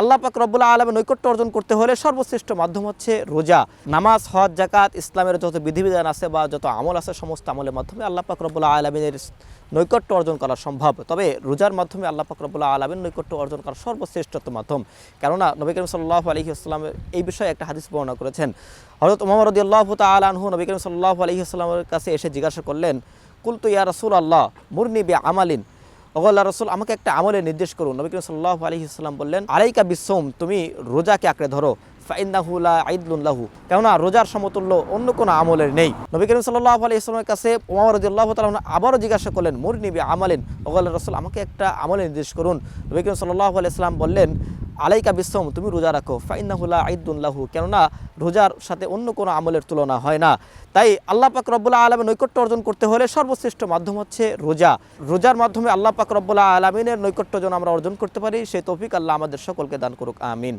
আল্লাহ পাক রব্বুল আলামিনের নৈকট্য অর্জন করতে হলে সর্বশ্রেষ্ঠ মাধ্যম হচ্ছে রোজা। নামাজ, হজ, যাকাত, ইসলামের যত বিধিবিধান আছে বা যত আমল আছে সমস্ত আমলের মাধ্যমে আল্লাহ পাক রব্বুল আলামিনের নৈকট্য অর্জন করা সম্ভব। তবে রোজার মাধ্যমে আল্লাহ পাক রব্বুল আলামিন নৈকট্য অর্জন করার সর্বশ্রেষ্ঠ মাধ্যম। কেননা নবী করিম সাল্লাল্লাহু আলাইহি ওয়াসাল্লামের এই বিষয়ে একটা হাদিস বর্ণনা করেছেন। হযরত ওমর রাদিয়াল্লাহু তাআলা আনহু নবী করিম সাল্লাল্লাহু আলাইহি ওয়াসাল্লামের কাছে এসে জিজ্ঞাসা করলেন, কুলতু ইয়া রাসূলুল্লাহ মুরনি বিআমালিন, ওগো আল্লাহর রাসূল আমাকে একটা আমলের নির্দেশ করুন। নবী করিম সাল্লাল্লাহু আলাইহি ওয়াসাল্লাম বললেন, আলাইকা বিসসাওম, তুমি রোজাকে আঁকড়ে ধরো, ফাইন্নাহু লা ঈদুন লাহু, কেননা রোজার সমতুল্য অন্য কোনো আমলের নেই। নবী করিম সাল্লাল্লাহু আলাইহি ওয়াসাল্লামের কাছে ওমর রাদিয়াল্লাহু তাআলা আবারও জিজ্ঞাসা করলেন, মুরনি বিআমালিন, ওগো আল্লাহর রাসূল আমাকে একটা আমলের নির্দেশ করুন। নবী করিম সাল্লাল্লাহু আলাইহি ওয়াসাল্লাম বললেন, আলাইকা বিসসাওম, তুমি রোজা রাখো, ফাইন্নাহু লা ঈদুন লাহু, কেননা রোজার সাথে অন্য কোনো আমলের তুলনা হয় না। তাই আল্লাহ পাক রব্বুল আলামিনের নৈকট্য অর্জন করতে হলে সর্বশ্রেষ্ঠ মাধ্যম হচ্ছে রোজা। রোজার মাধ্যমে আল্লাহ পাক রব্বুল আলামিনের নৈকট্য যেন আমরা অর্জন করতে পারি, সেই তৌফিক আল্লাহ আমাদের সকলকে দান করুক, আমিন।